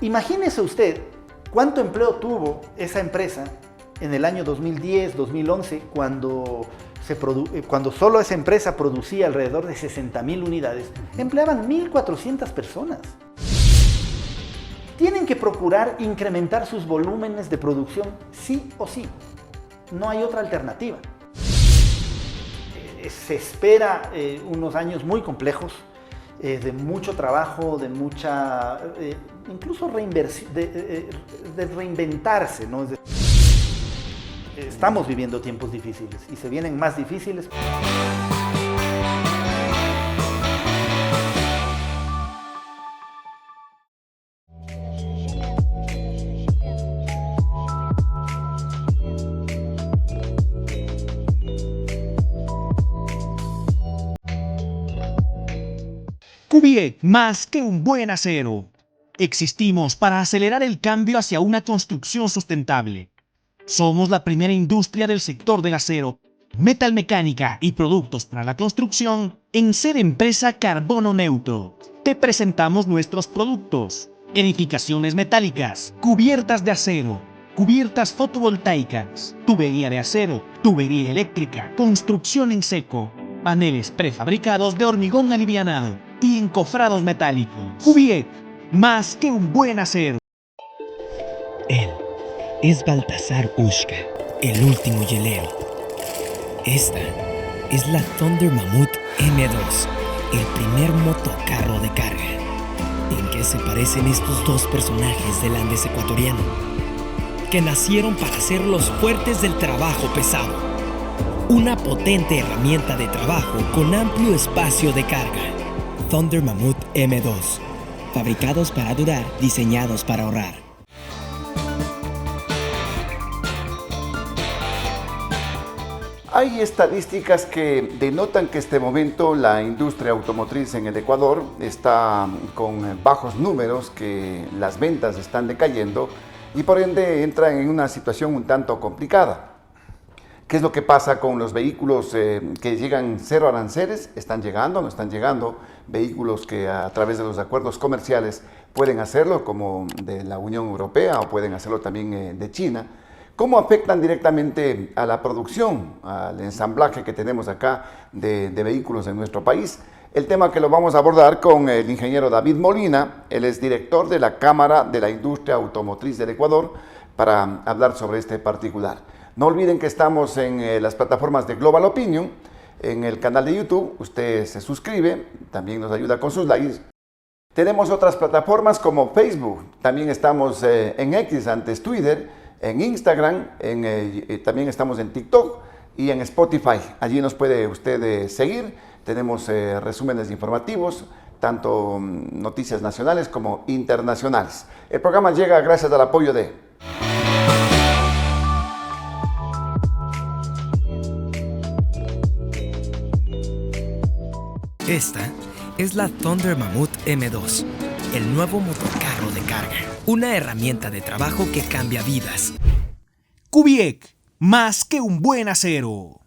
Imagínese usted cuánto empleo tuvo esa empresa en el año 2010, 2011, cuando solo esa empresa producía alrededor de 60.000 unidades. Empleaban 1.400 personas. Tienen que procurar incrementar sus volúmenes de producción sí o sí. No hay otra alternativa. Se espera unos años muy complejos, de mucho trabajo, de mucha, incluso de reinventarse, ¿no? Estamos viviendo tiempos difíciles y se vienen más difíciles. Kubiek, más que un buen acero. Existimos para acelerar el cambio hacia una construcción sustentable. Somos la primera industria del sector del acero, metalmecánica y productos para la construcción en ser empresa carbono neutro. Te presentamos nuestros productos: edificaciones metálicas, cubiertas de acero, cubiertas fotovoltaicas, tubería de acero, tubería eléctrica, construcción en seco, paneles prefabricados de hormigón alivianado y encofrados metálicos. Kubiek, más que un buen acero. Él es Baltasar Ushka, el último hielero. Esta es la Thunder Mammoth M2, el primer motocarro de carga. ¿En qué se parecen estos dos personajes del Andes ecuatoriano? Que nacieron para ser los fuertes del trabajo pesado. Una potente herramienta de trabajo con amplio espacio de carga. Thunder Mammoth M2. Fabricados para durar, diseñados para ahorrar. Hay estadísticas que denotan que este momento la industria automotriz en el Ecuador está con bajos números, que las ventas están decayendo y por ende entran en una situación un tanto complicada. ¿Qué es lo que pasa con los vehículos que llegan cero aranceles? ¿Están llegando? ¿No están llegando? Vehículos que a través de los acuerdos comerciales pueden hacerlo, como de la Unión Europea, o pueden hacerlo también de China. ¿Cómo afectan directamente a la producción, al ensamblaje que tenemos acá de vehículos en nuestro país? El tema que lo vamos a abordar con el ingeniero David Molina. Él es director de la Cámara de la Industria Automotriz del Ecuador, para hablar sobre este particular. No olviden que estamos en las plataformas de Global Opinion, en el canal de YouTube. Usted se suscribe, también nos ayuda con sus likes. Tenemos otras plataformas como Facebook, también estamos en X, antes Twitter, en Instagram, también estamos en TikTok y en Spotify. Allí nos puede usted seguir. Tenemos resúmenes informativos, tanto noticias nacionales como internacionales. El programa llega gracias al apoyo de... Esta es la Thunder Mammoth M2, el nuevo motocarro de carga. Una herramienta de trabajo que cambia vidas. Kubiek, más que un buen acero.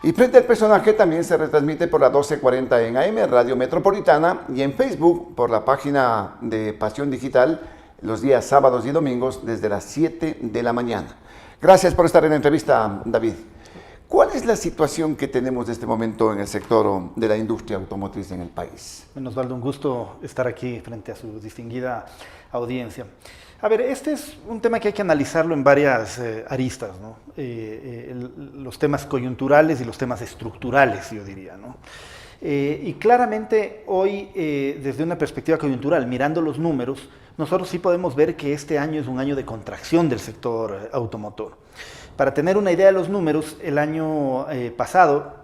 Y Frente al Personaje también se retransmite por la 1240 en AM, Radio Metropolitana, y en Facebook por la página de Pasión Digital, los días sábados y domingos desde las 7 de la mañana. Gracias por estar en la entrevista, David. ¿Cuál es la situación que tenemos de este momento en el sector de la industria automotriz en el país? Bueno, Osvaldo, un gusto estar aquí frente a su distinguida audiencia. A ver, este es un tema que hay que analizarlo en varias aristas, ¿no? Los temas coyunturales y los temas estructurales, yo diría, ¿no? Y claramente hoy, desde una perspectiva coyuntural, mirando los números, nosotros sí podemos ver que este año es un año de contracción del sector automotor. Para tener una idea de los números, el año pasado,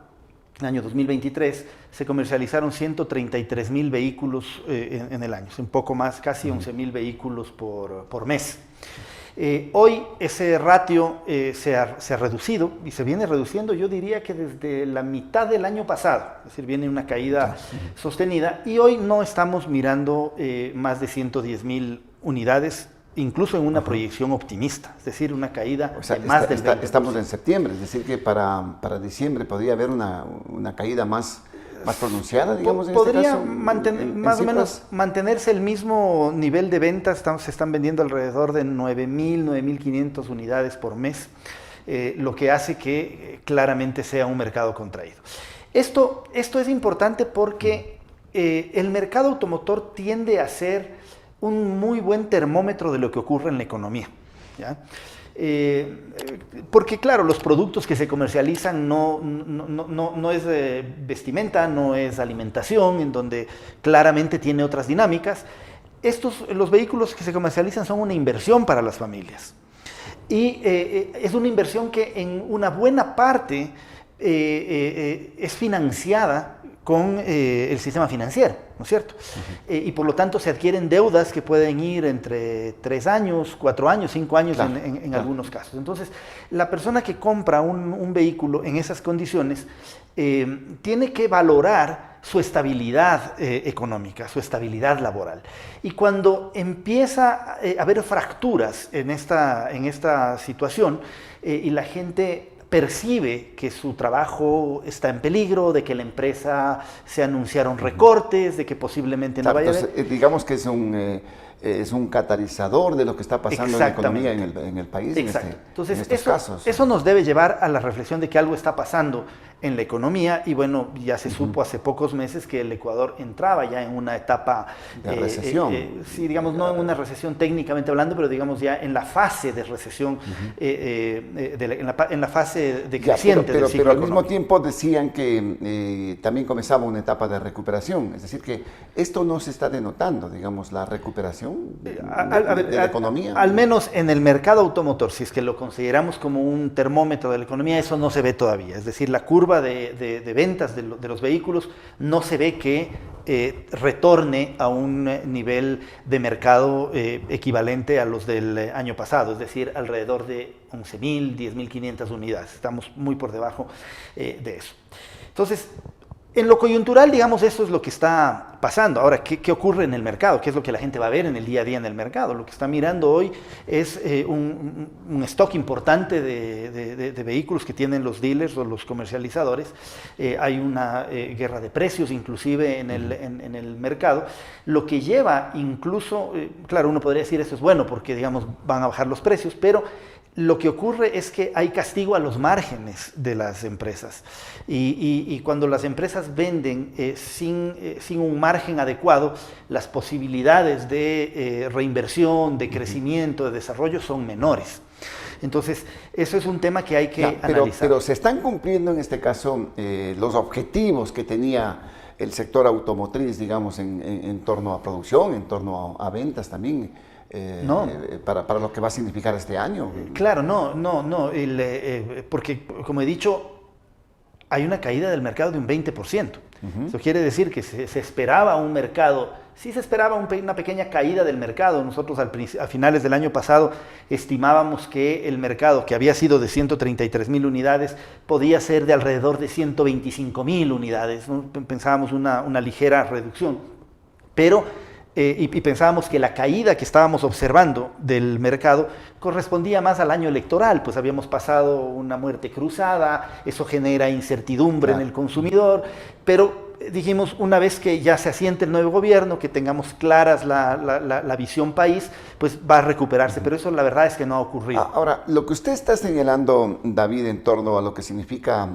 el año 2023, se comercializaron 133.000 vehículos en el año, un poco más, casi 11.000 vehículos por mes. Hoy ese ratio se ha reducido y se viene reduciendo, yo diría que desde la mitad del año pasado, es decir, viene una caída sostenida y hoy no estamos mirando más de 110.000 unidades, incluso en una proyección optimista, es decir, una caída de más del 20%. Estamos en septiembre, es decir, que para diciembre podría haber una caída más más pronunciada, digamos, en podría este caso? más o menos mantenerse el mismo nivel de ventas. Se están vendiendo alrededor de 9.000, 9.500 unidades por mes, lo que hace que claramente sea un mercado contraído. Esto es importante porque el mercado automotor tiende a ser un muy buen termómetro de lo que ocurre en la economía, ¿ya? Porque claro, los productos que se comercializan no es vestimenta, no es alimentación, en donde claramente tiene otras dinámicas. Los vehículos que se comercializan son una inversión para las familias. Y es una inversión que en una buena parte es financiada con el sistema financiero, ¿no es cierto? Y por lo tanto se adquieren deudas que pueden ir entre 3 años, 4 años, 5 años en algunos casos. Entonces, la persona que compra un vehículo en esas condiciones tiene que valorar su estabilidad económica, su estabilidad laboral. Y cuando empieza a haber fracturas en esta situación y la gente percibe que su trabajo está en peligro, de que la empresa se anunciaron recortes, de que posiblemente no vaya a haber... Digamos que es un catalizador de lo que está pasando en la economía en el país. Exacto. Entonces, en estos casos. Eso nos debe llevar a la reflexión de que algo está pasando en la economía y bueno, ya se supo hace pocos meses que el Ecuador entraba ya en una etapa de recesión. Sí, digamos, no en una recesión técnicamente hablando, pero digamos ya en la fase de recesión, en la fase decreciente del ciclo pero al mismo económico. tiempo decían que también comenzaba una etapa de recuperación, es decir, que esto no se está denotando, digamos, la recuperación de la economía. Al menos en el mercado automotor, si es que lo consideramos como un termómetro de la economía, eso no se ve todavía. Es decir, la curva de ventas de los vehículos no se ve que retorne a un nivel de mercado equivalente a los del año pasado, es decir, alrededor de 11.000, 10.500 unidades. Estamos muy por debajo de eso. Entonces, en lo coyuntural, digamos, eso es lo que está pasando. Ahora, ¿qué ocurre en el mercado? ¿Qué es lo que la gente va a ver en el día a día en el mercado? Lo que está mirando hoy es un stock importante de vehículos que tienen los dealers o los comercializadores. Hay una guerra de precios inclusive en el mercado, lo que lleva incluso, claro, uno podría decir eso es bueno porque, digamos, van a bajar los precios, pero lo que ocurre es que hay castigo a los márgenes de las empresas y cuando las empresas venden sin un margen adecuado, las posibilidades de reinversión, de crecimiento, de desarrollo son menores. Entonces, eso es un tema que hay que analizar. Pero se están cumpliendo en este caso los objetivos que tenía el sector automotriz, digamos, en torno a producción, en torno a ventas también. No. Para lo que va a significar este año. Claro, no, porque como he dicho, hay una caída del mercado de un 20%. Eso quiere decir que se esperaba un mercado, sí se esperaba una pequeña caída del mercado. Nosotros a finales del año pasado estimábamos que el mercado, que había sido de 133.000 unidades, podía ser de alrededor de 125.000 unidades, ¿no? Pensábamos una ligera reducción, pero... y pensábamos que la caída que estábamos observando del mercado correspondía más al año electoral, pues habíamos pasado una muerte cruzada, eso genera incertidumbre en el consumidor, pero dijimos, una vez que ya se asiente el nuevo gobierno, que tengamos claras la visión país, pues va a recuperarse, pero eso la verdad es que no ha ocurrido. Ahora, lo que usted está señalando, David, en torno a lo que significa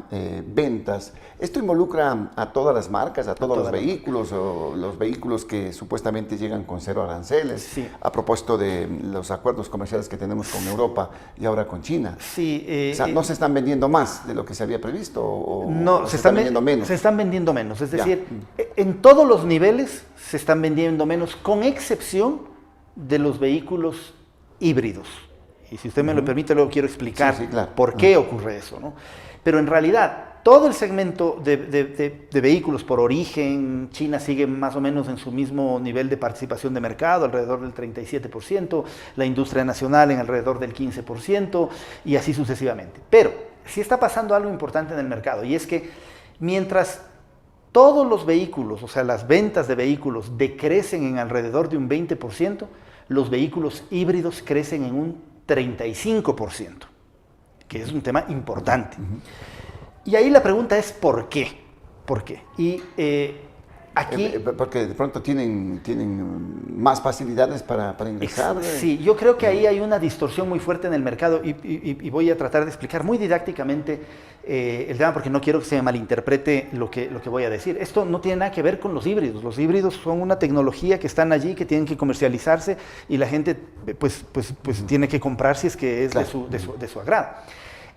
ventas, ¿esto involucra a todas las marcas, a todos los vehículos, o los vehículos que supuestamente llegan con 0 aranceles? Sí. A propósito de los acuerdos comerciales que tenemos con Europa y ahora con China. Sí, o sea, ¿no se están vendiendo más de lo que se había previsto? No, se están vendiendo menos. Se están vendiendo menos, es decir, en todos los niveles se están vendiendo menos, con excepción de los vehículos híbridos. Y si usted me lo permite, luego quiero explicar claro. por qué ocurre eso, ¿no? Pero en realidad, todo el segmento de vehículos por origen, China sigue más o menos en su mismo nivel de participación de mercado, alrededor del 37%, la industria nacional en alrededor del 15%, y así sucesivamente. Pero sí está pasando algo importante en el mercado, y es que mientras todos los vehículos, o sea, las ventas de vehículos decrecen en alrededor de un 20%, los vehículos híbridos crecen en un 35%, que es un tema importante. Y ahí la pregunta es ¿por qué? por qué. Y aquí... Porque de pronto tienen más facilidades para ingresar. Sí, yo creo que ahí hay una distorsión muy fuerte en el mercado y voy a tratar de explicar muy didácticamente el tema porque no quiero que se me malinterprete lo que voy a decir. Esto no tiene nada que ver con los híbridos. Los híbridos son una tecnología que están allí, que tienen que comercializarse y la gente pues tiene que comprar si es que es claro. de su agrado.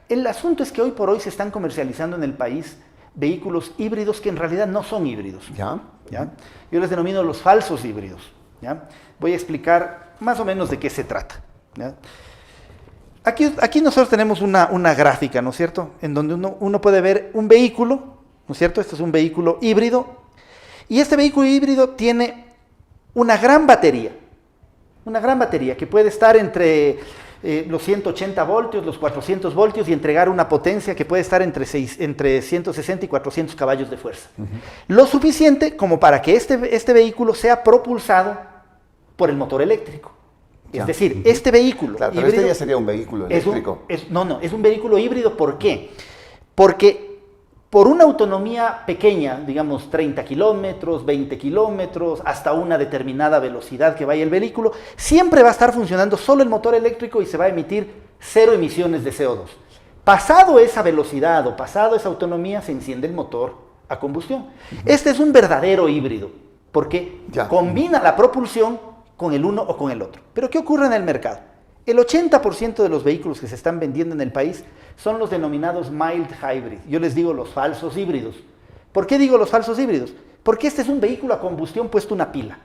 El asunto es que hoy por hoy se están comercializando en el país vehículos híbridos que en realidad no son híbridos. ¿Ya? ¿Ya? Yo les denomino los falsos híbridos. ¿Ya? Voy a explicar más o menos de qué se trata. ¿Ya? Aquí nosotros tenemos una gráfica, ¿no es cierto? En donde uno puede ver un vehículo, ¿no es cierto? Este es un vehículo híbrido. Y este vehículo híbrido tiene una gran batería que puede estar entre los 180 voltios, los 400 voltios y entregar una potencia que puede estar entre 160 y 400 caballos de fuerza. Lo suficiente como para que este vehículo sea propulsado por el motor eléctrico. Ya. Es decir, este vehículo Claro, pero híbrido este ya sería un vehículo eléctrico. es un vehículo híbrido. ¿Por qué? Porque por una autonomía pequeña, digamos 30 kilómetros, 20 kilómetros, hasta una determinada velocidad que vaya el vehículo, siempre va a estar funcionando solo el motor eléctrico y se va a emitir 0 emisiones de CO2. Pasado esa velocidad o pasado esa autonomía, se enciende el motor a combustión. Este es un verdadero híbrido, porque combina la propulsión con el uno o con el otro. Pero ¿qué ocurre en el mercado? El 80% de los vehículos que se están vendiendo en el país son los denominados mild hybrid. Yo les digo los falsos híbridos. ¿Por qué digo los falsos híbridos? Porque este es un vehículo a combustión puesto una pila.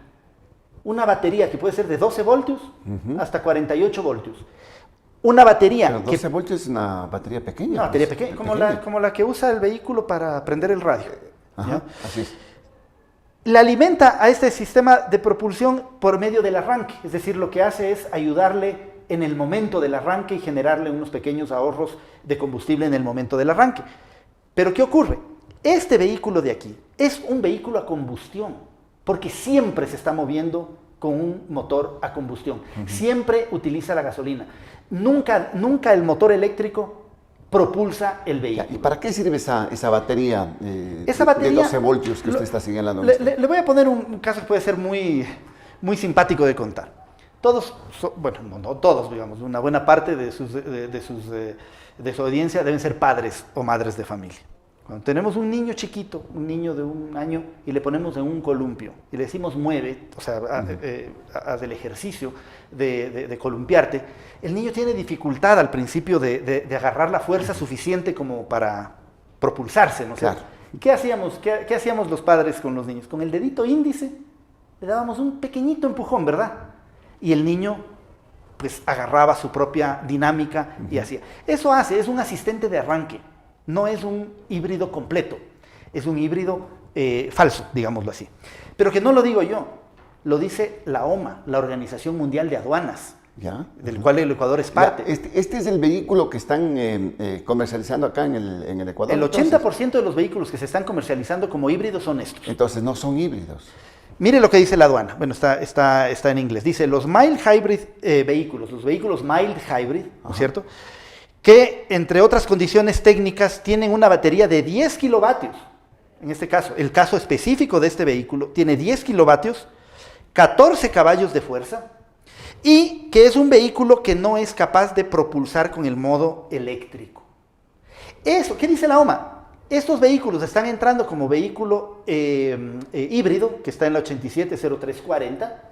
Una batería que puede ser de 12 voltios hasta 48 voltios. Una batería... Pero 12 voltios es una batería pequeña. Una batería pequeña, como la que usa el vehículo para prender el radio. Ajá, así es. La alimenta a este sistema de propulsión por medio del arranque. Es decir, lo que hace es ayudarle en el momento del arranque y generarle unos pequeños ahorros de combustible en el momento del arranque. Pero ¿qué ocurre? Este vehículo de aquí es un vehículo a combustión, porque siempre se está moviendo con un motor a combustión. Siempre utiliza la gasolina. Nunca el motor eléctrico propulsa el vehículo. ¿Y para qué sirve esa batería, Esa batería de 12 voltios que usted está señalando? Le voy a poner un caso que puede ser muy simpático de contar. Todos, bueno, no todos, digamos, una buena parte de su audiencia deben ser padres o madres de familia. Cuando tenemos un niño chiquito, un niño de 1 año, y le ponemos en un columpio y le decimos mueve, o sea, haz el ejercicio de columpiarte, el niño tiene dificultad al principio de agarrar la fuerza suficiente como para propulsarse, ¿no? Claro. ¿Qué hacíamos los padres con los niños? Con el dedito índice le dábamos un pequeñito empujón, ¿verdad? Y el niño pues agarraba su propia dinámica y hacía. Eso es un asistente de arranque, no es un híbrido completo, es un híbrido falso, digámoslo así. Pero que no lo digo yo, lo dice la OMA, la Organización Mundial de Aduanas, del cual el Ecuador es parte. Este es el vehículo que están comercializando acá en el Ecuador. El 80% de los vehículos que se están comercializando como híbridos son estos. Entonces no son híbridos. Mire lo que dice la aduana. Bueno, está en inglés. Dice, los mild hybrid los vehículos mild hybrid, ¿no es cierto? Que, entre otras condiciones técnicas, tienen una batería de 10 kilovatios. En este caso, el caso específico de este vehículo, tiene 10 kilovatios, 14 caballos de fuerza, y que es un vehículo que no es capaz de propulsar con el modo eléctrico. Eso, ¿qué dice la OMA? Estos vehículos están entrando como vehículo híbrido, que está en la 870340,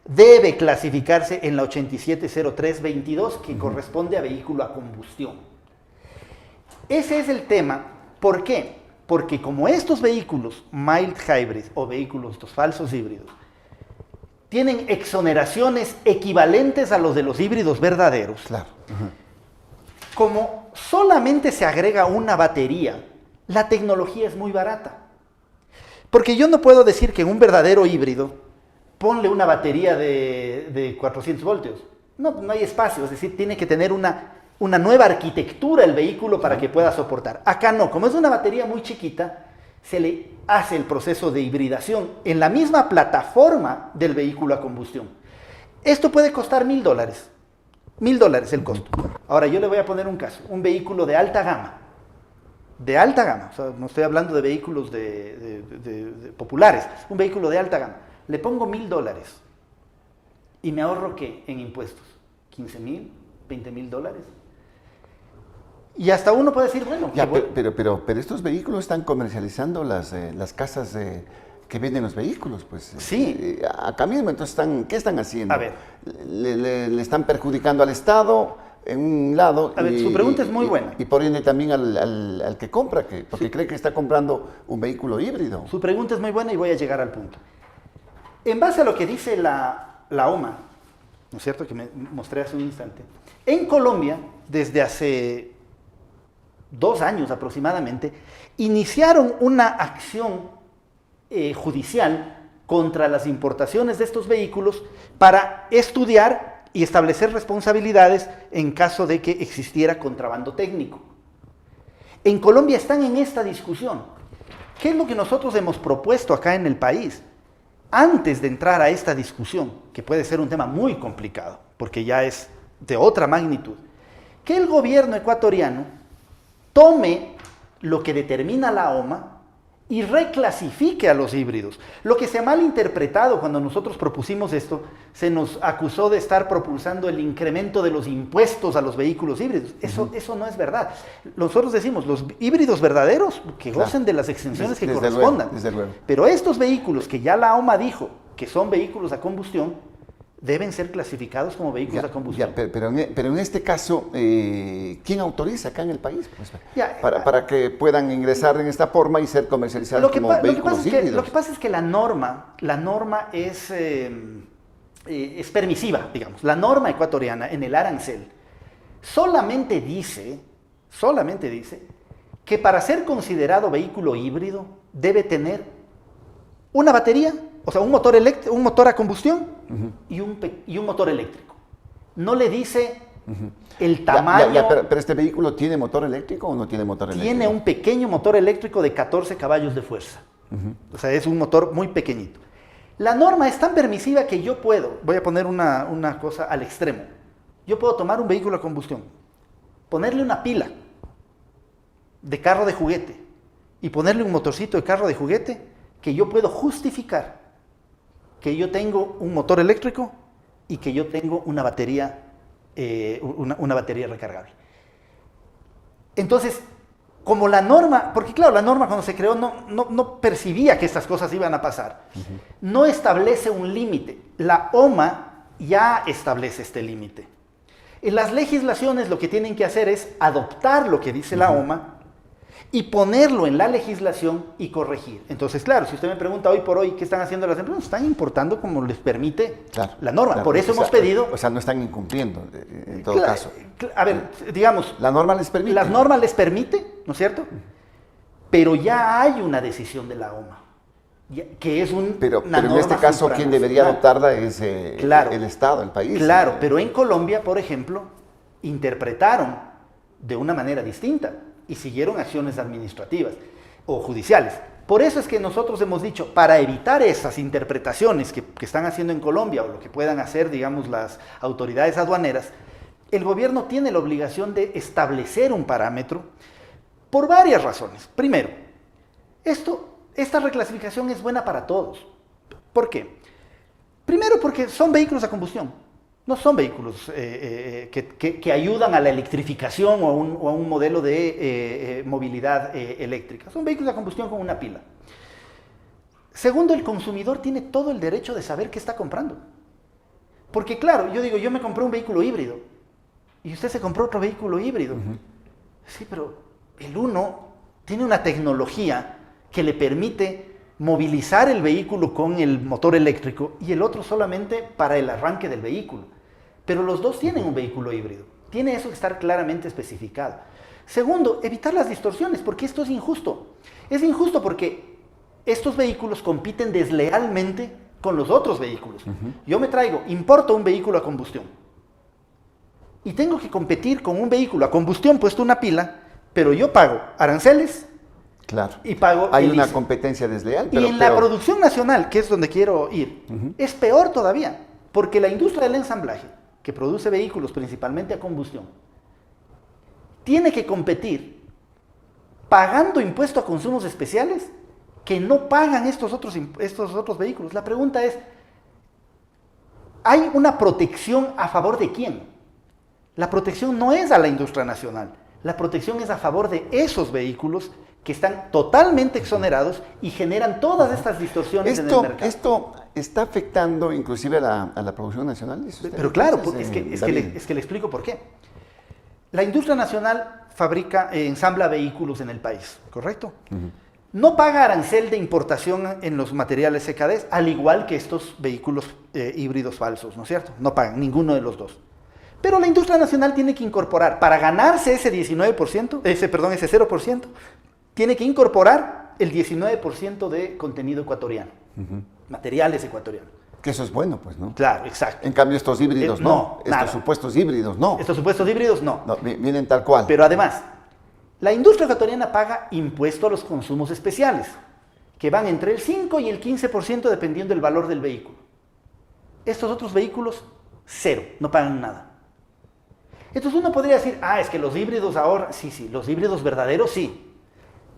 debe clasificarse en la 870322, que corresponde a vehículo a combustión. Ese es el tema. ¿Por qué? Porque como estos vehículos mild hybrid o vehículos, estos falsos híbridos, tienen exoneraciones equivalentes a los de los híbridos verdaderos, Claro. como solamente se agrega una batería, la tecnología es muy barata. Porque yo no puedo decir que en un verdadero híbrido, ponle una batería de 400 voltios. No hay espacio, es decir, tiene que tener una nueva arquitectura el vehículo para que pueda soportar. Acá no, como es una batería muy chiquita, se le hace el proceso de hibridación en la misma plataforma del vehículo a combustión. Esto puede costar $1,000. $1,000 el costo. Ahora yo le voy a poner un caso, un vehículo de alta gama, de alta gama, o sea, no estoy hablando de vehículos de populares, un vehículo de alta gama, le pongo $1,000 y me ahorro ¿qué? En impuestos, $15,000, $20,000. Y hasta uno puede decir, bueno, ya, pero estos vehículos están comercializando las casas que venden los vehículos, pues. Sí. Acá mismo, entonces, ¿qué están haciendo? A ver. Le están perjudicando al Estado en un lado. A ver, su pregunta es muy buena. Y por ende también al que compra, porque sí, cree que está comprando un vehículo híbrido. Su pregunta es muy buena y voy a llegar al punto. En base a lo que dice la OMA, ¿no es cierto?, que me mostré hace un instante, en Colombia, desde hace 2 años aproximadamente, iniciaron una acción judicial contra las importaciones de estos vehículos para estudiar y establecer responsabilidades en caso de que existiera contrabando técnico. En Colombia están en esta discusión. ¿Qué es lo que nosotros hemos propuesto acá en el país? Antes de entrar a esta discusión, que puede ser un tema muy complicado, porque ya es de otra magnitud, que el gobierno ecuatoriano tome lo que determina la OMA y reclasifique a los híbridos. Lo que se ha malinterpretado cuando nosotros propusimos esto, se nos acusó de estar propulsando el incremento de los impuestos a los vehículos híbridos. Eso no es verdad. Nosotros decimos, los híbridos verdaderos que gocen de las exenciones que correspondan. Desde luego. Pero estos vehículos que ya la OMA dijo que son vehículos a combustión, deben ser clasificados como vehículos a combustión. Pero en este caso, ¿quién autoriza acá en el país? Pues, Ya, para que puedan ingresar en esta forma y ser comercializados como vehículos híbridos. Lo que pasa es que la norma es permisiva, digamos. La norma ecuatoriana en el arancel solamente dice que para ser considerado vehículo híbrido debe tener una batería, o sea, un motor a combustión y un motor eléctrico. No le dice el tamaño. Pero este vehículo ¿tiene motor eléctrico o no tiene motor eléctrico? Tiene un pequeño motor eléctrico de 14 caballos de fuerza. O sea, es un motor muy pequeñito. La norma es tan permisiva que yo puedo, voy a poner una cosa al extremo, yo puedo tomar un vehículo a combustión, ponerle una pila de carro de juguete y ponerle un motorcito de carro de juguete que yo puedo justificar que yo tengo un motor eléctrico y que yo tengo una batería recargable. Entonces, como la norma, porque claro, la norma cuando se creó no percibía que estas cosas iban a pasar, no establece un límite. La OMA ya establece este límite. En las legislaciones lo que tienen que hacer es adoptar lo que dice la OMA y ponerlo en la legislación y corregir. Entonces, claro, si usted me pregunta hoy por hoy qué están haciendo las empresas, están importando como les permite la norma. Claro, por eso hemos pedido... O sea, no están incumpliendo en todo caso. A ver, digamos... La norma les permite. Las normas les permite, ¿no es cierto? Pero ya hay una decisión de la OMA, que es pero en este caso, quien debería adoptarla es el Estado, el país. Claro, pero en Colombia, por ejemplo, interpretaron de una manera distinta y siguieron acciones administrativas o judiciales. Por eso es que nosotros hemos dicho, para evitar esas interpretaciones que están haciendo en Colombia o lo que puedan hacer, digamos, las autoridades aduaneras, el gobierno tiene la obligación de establecer un parámetro por varias razones. Primero, esta reclasificación es buena para todos. ¿Por qué? Primero porque son vehículos a combustión. No son vehículos que ayudan a la electrificación o a un modelo de movilidad eléctrica. Son vehículos a combustión con una pila. Segundo, el consumidor tiene todo el derecho de saber qué está comprando. Porque claro, yo digo, yo me compré un vehículo híbrido y usted se compró otro vehículo híbrido. Sí, pero el uno tiene una tecnología que le permite movilizar el vehículo con el motor eléctrico y el otro solamente para el arranque del vehículo. Pero los dos tienen un vehículo híbrido. Tiene eso que estar claramente especificado. Segundo, evitar las distorsiones, porque esto es injusto. Es injusto porque estos vehículos compiten deslealmente con los otros vehículos. Yo importo un vehículo a combustión y tengo que competir con un vehículo a combustión puesto una pila, pero yo pago aranceles. Claro. Y pago Hay una competencia desleal. Y en la producción nacional, que es donde quiero ir, es peor todavía, porque la industria del ensamblaje, que produce vehículos principalmente a combustión, tiene que competir pagando impuesto a consumos especiales que no pagan estos otros vehículos. La pregunta es, ¿hay una protección a favor de quién? La protección no es a la industria nacional, la protección es a favor de esos vehículos que están totalmente exonerados y generan todas estas distorsiones en el mercado. Esto está afectando inclusive a la producción nacional, ¿dice usted? Pero claro, Entonces, es que le explico por qué. La industria nacional ensambla vehículos en el país, ¿correcto? No paga arancel de importación en los materiales CKD, al igual que estos vehículos híbridos falsos, ¿no es cierto? No pagan ninguno de los dos. Pero la industria nacional tiene que incorporar, para ganarse ese 19%, ese 0%, tiene que incorporar el 19% de contenido ecuatoriano, materiales ecuatorianos. Que eso es bueno, pues, ¿no? Claro, exacto. En cambio, estos híbridos no. Estos supuestos híbridos no. Estos supuestos híbridos no. No, vienen tal cual. Pero además, la industria ecuatoriana paga impuesto a los consumos especiales, que van entre el 5 y el 15% dependiendo del valor del vehículo. Estos otros vehículos, cero, no pagan nada. Entonces uno podría decir, es que los híbridos ahora, sí, los híbridos verdaderos sí,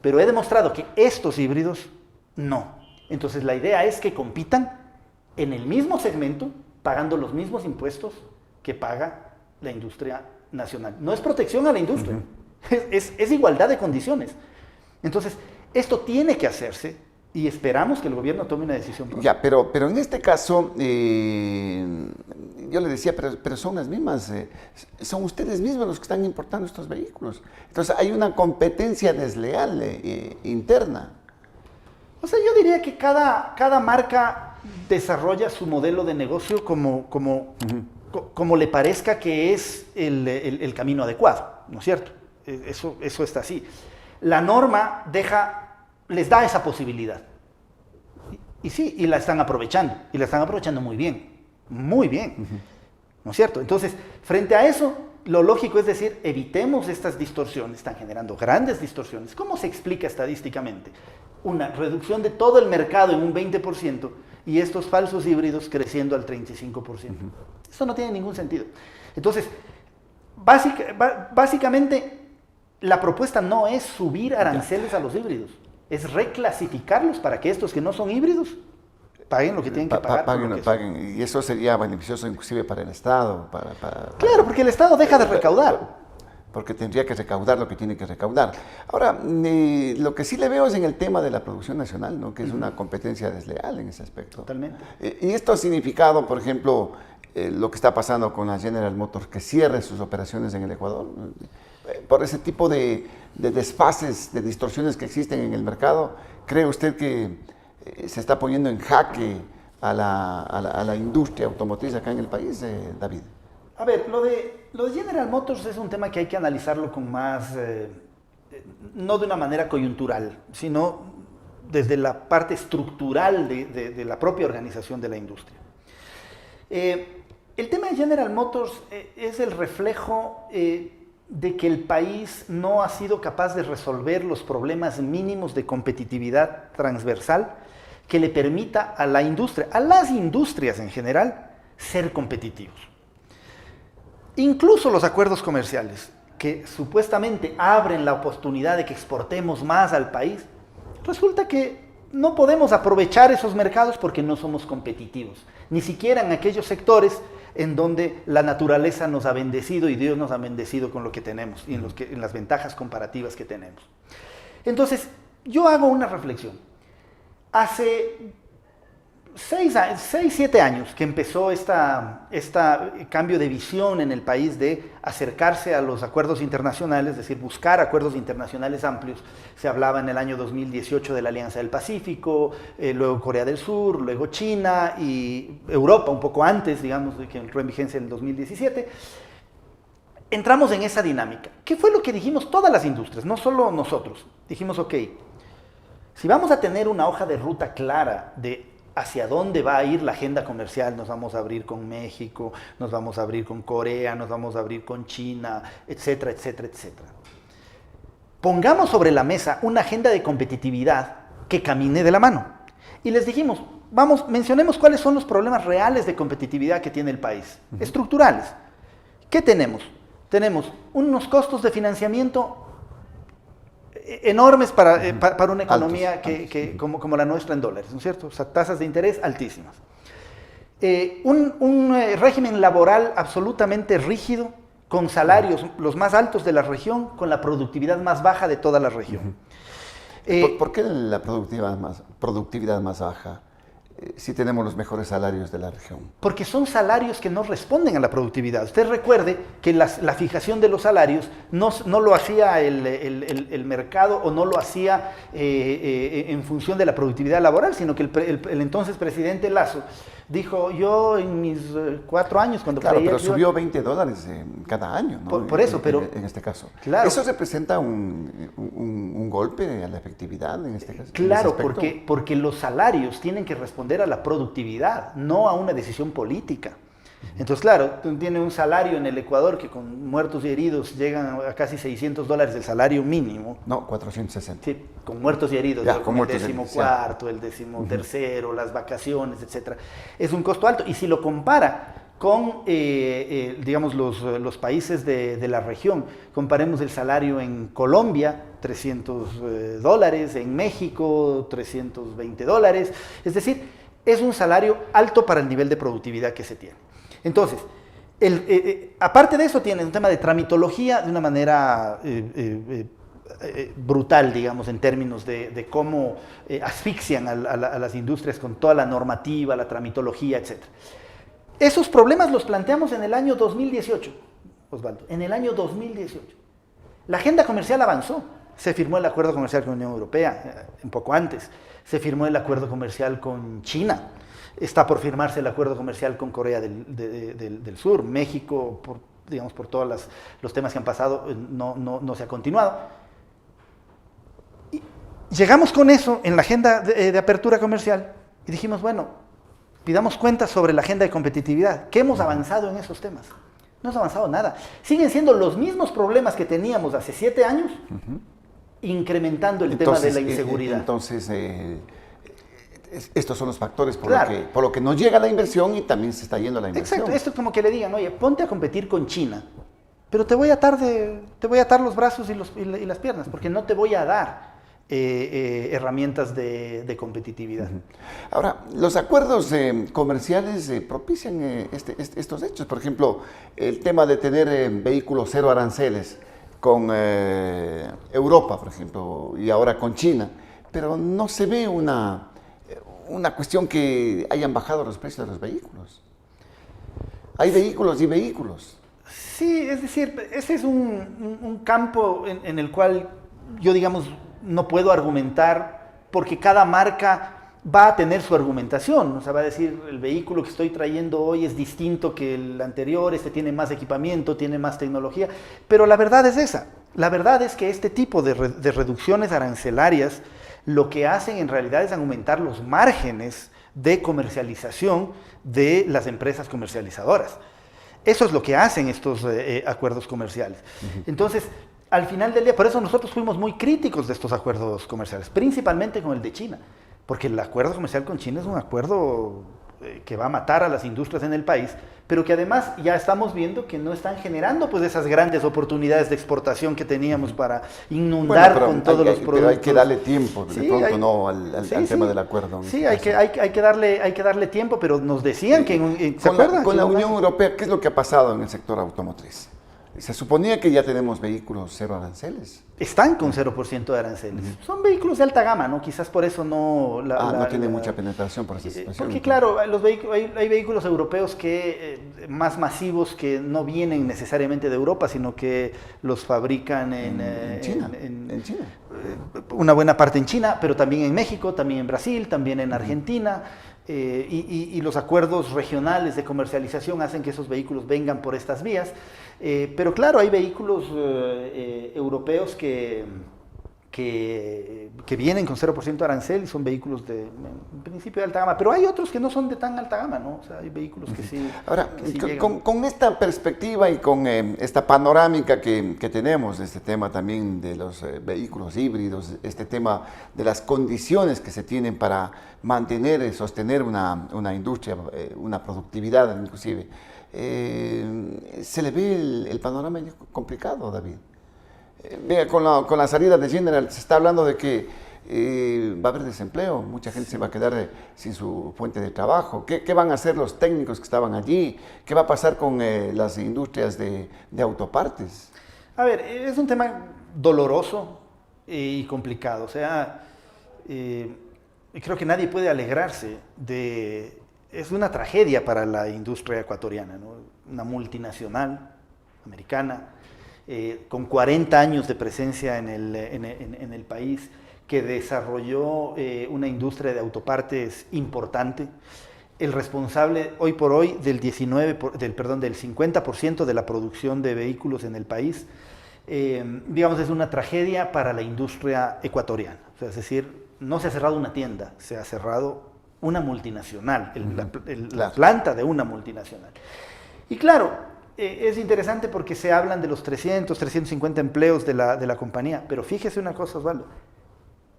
pero he demostrado que estos híbridos no. Entonces la idea es que compitan en el mismo segmento, pagando los mismos impuestos que paga la industria nacional. No es protección a la industria, es igualdad de condiciones. Entonces, esto tiene que hacerse y esperamos que el gobierno tome una decisión pronto. Ya, pero en este caso, yo le decía, pero son las mismas, son ustedes mismos los que están importando estos vehículos. Entonces, hay una competencia desleal interna. O sea, yo diría que cada marca desarrolla su modelo de negocio como le parezca que es el camino adecuado, ¿no es cierto? Eso está así. La norma les da esa posibilidad. Y sí, y la están aprovechando muy bien, ¿no es cierto? Entonces, frente a eso, lo lógico es decir, evitemos estas distorsiones, están generando grandes distorsiones. ¿Cómo se explica estadísticamente? Una reducción de todo el mercado en un 20% y estos falsos híbridos creciendo al 35%. Eso no tiene ningún sentido. Entonces, básicamente, la propuesta no es subir aranceles a los híbridos, es reclasificarlos para que estos que no son híbridos paguen lo que tienen que pagar. Paguen, y eso sería beneficioso inclusive para el Estado. Claro, porque el Estado deja de recaudar. Porque tendría que recaudar lo que tiene que recaudar. Ahora, lo que sí le veo es en el tema de la producción nacional, ¿no? Que es una competencia desleal en ese aspecto. Totalmente. Y esto ha significado, por ejemplo, lo que está pasando con la General Motors, que cierre sus operaciones en el Ecuador, por ese tipo de desfases, de distorsiones que existen en el mercado. ¿Cree usted que se está poniendo en jaque a la industria automotriz acá en el país, David? A ver, lo de General Motors es un tema que hay que analizarlo con más, no de una manera coyuntural, sino desde la parte estructural de la propia organización de la industria. El tema de General Motors es el reflejo de que el país no ha sido capaz de resolver los problemas mínimos de competitividad transversal que le permita a la industria, a las industrias en general, ser competitivos. Incluso los acuerdos comerciales, que supuestamente abren la oportunidad de que exportemos más al país, resulta que no podemos aprovechar esos mercados porque no somos competitivos, ni siquiera en aquellos sectores en donde la naturaleza nos ha bendecido y Dios nos ha bendecido con lo que tenemos y en las ventajas comparativas que tenemos. Entonces, yo hago una reflexión. Hace 7 años que empezó este cambio de visión en el país de acercarse a los acuerdos internacionales, es decir, buscar acuerdos internacionales amplios. Se hablaba en el año 2018 de la Alianza del Pacífico, luego Corea del Sur, luego China y Europa, un poco antes, digamos, de que entró en vigencia en el 2017. Entramos en esa dinámica. ¿Qué fue lo que dijimos todas las industrias, no solo nosotros? Dijimos, ok, si vamos a tener una hoja de ruta clara de hacia dónde va a ir la agenda comercial, nos vamos a abrir con México, nos vamos a abrir con Corea, nos vamos a abrir con China, etcétera, etcétera, etcétera. Pongamos sobre la mesa una agenda de competitividad que camine de la mano. Y les dijimos, mencionemos cuáles son los problemas reales de competitividad que tiene el país, estructurales. ¿Qué tenemos? Tenemos unos costos de financiamiento enormes para una economía Altos. como la nuestra en dólares, ¿no es cierto? O sea, tasas de interés altísimas. Un régimen laboral absolutamente rígido, con salarios los más altos de la región, con la productividad más baja de toda la región. ¿Por qué la productividad más baja si tenemos los mejores salarios de la región? Porque son salarios que no responden a la productividad. Usted recuerde que la fijación de los salarios no lo hacía el mercado o no lo hacía en función de la productividad laboral, sino que el entonces presidente Lasso dijo, yo en mis 4 años, cuando Claro, creía pero que iba- subió $20 cada año, ¿no? Por eso, pero- En este caso. Claro. ¿Eso representa un golpe a la efectividad en este caso? en Claro, ese aspecto? porque los salarios tienen que responder a la productividad, no a una decisión política. Entonces, claro, tú tienes un salario en el Ecuador que con muertos y heridos llegan a casi $600 del salario mínimo. No, 460. Sí, con muertos y heridos, Ya, ¿no? con Con muertos el y heridos, 14º, el 13º, las vacaciones, etc. Es un costo alto. Y si lo compara con, digamos, los países de la región, comparemos el salario en Colombia, $300, en México, $320. Es decir, es un salario alto para el nivel de productividad que se tiene. Entonces, aparte de eso, tiene un tema de tramitología de una manera brutal, digamos, en términos de cómo asfixian a las industrias con toda la normativa, la tramitología, etc. Esos problemas los planteamos en el año 2018, Osvaldo, en el año 2018. La agenda comercial avanzó. Se firmó el acuerdo comercial con la Unión Europea, un poco antes. Se firmó el acuerdo comercial con China. Está por firmarse el acuerdo comercial con Corea del Sur. México, por todos los temas que han pasado, no se ha continuado. Y llegamos con eso en la agenda de apertura comercial y dijimos, bueno, pidamos cuentas sobre la agenda de competitividad. ¿Qué hemos avanzado en esos temas? No hemos avanzado nada. Siguen siendo los mismos problemas que teníamos hace 7 años, incrementando el tema de la inseguridad. Entonces, estos son los factores Claro. por lo que no llega la inversión y también se está yendo la inversión. Exacto, esto es como que le digan, oye, ponte a competir con China, pero te voy a atar los brazos y las piernas, porque no te voy a dar herramientas de competitividad. Ahora, los acuerdos comerciales propician estos hechos. Por ejemplo, el tema de tener vehículos cero aranceles con Europa, por ejemplo, y ahora con China, pero no se ve una cuestión que hayan bajado los precios de los vehículos. Hay vehículos y vehículos. Sí, es decir, ese es un campo en el cual yo, digamos, no puedo argumentar porque cada marca va a tener su argumentación. O sea, va a decir, el vehículo que estoy trayendo hoy es distinto que el anterior, este tiene más equipamiento, tiene más tecnología, pero la verdad es esa. La verdad es que este tipo de reducciones arancelarias lo que hacen en realidad es aumentar los márgenes de comercialización de las empresas comercializadoras. Eso es lo que hacen estos acuerdos comerciales. Entonces, al final del día, por eso nosotros fuimos muy críticos de estos acuerdos comerciales, principalmente con el de China, porque el acuerdo comercial con China es un acuerdo que va a matar a las industrias en el país, pero que además ya estamos viendo que no están generando pues esas grandes oportunidades de exportación que teníamos para inundar con todos los productos. Pero hay que darle tiempo, de Sí, pronto, ¿no? al tema del acuerdo. Sí, hay que darle tiempo, pero nos decían que... ¿se acuerdan? Con la Que Unión Europea, ¿qué es lo que ha pasado en el sector automotriz? Se suponía que ya tenemos vehículos cero aranceles. Están con 0% de aranceles. Son vehículos de alta gama, ¿no? Quizás por eso no... no tiene mucha penetración por esa situación. Porque claro, hay vehículos europeos más masivos que no vienen necesariamente de Europa, sino que los fabrican en China. en China. Una buena parte en China, pero también en México, también en Brasil, también en Argentina. Y los acuerdos regionales de comercialización hacen que esos vehículos vengan por estas vías. Pero claro, hay vehículos europeos que vienen con 0% de arancel y son vehículos en principio de alta gama, pero hay otros que no son de tan alta gama, ¿no? O sea, hay vehículos que sí. Ahora, que sí llegan. con esta perspectiva y con esta panorámica que tenemos de este tema también de los vehículos híbridos, este tema de las condiciones que se tienen para mantener y sostener una industria, una productividad inclusive, se le ve el panorama complicado, David. Mira, con la salida de General se está hablando de que va a haber desempleo, mucha gente se va a quedar sin su fuente de trabajo. ¿Qué van a hacer los técnicos que estaban allí? ¿Qué va a pasar con las industrias de autopartes? A ver, es un tema doloroso y complicado. O sea, creo que nadie puede alegrarse de... Es una tragedia para la industria ecuatoriana, ¿no? Una multinacional americana con 40 años de presencia en el país, que desarrolló una industria de autopartes importante. El responsable hoy por hoy del 50% de la producción de vehículos en el país, digamos, es una tragedia para la industria ecuatoriana. O sea, es decir, no se ha cerrado una tienda, se ha cerrado una multinacional, la planta de una multinacional. Y claro, es interesante porque se hablan de los 350 empleos de la compañía, pero fíjese una cosa, Osvaldo,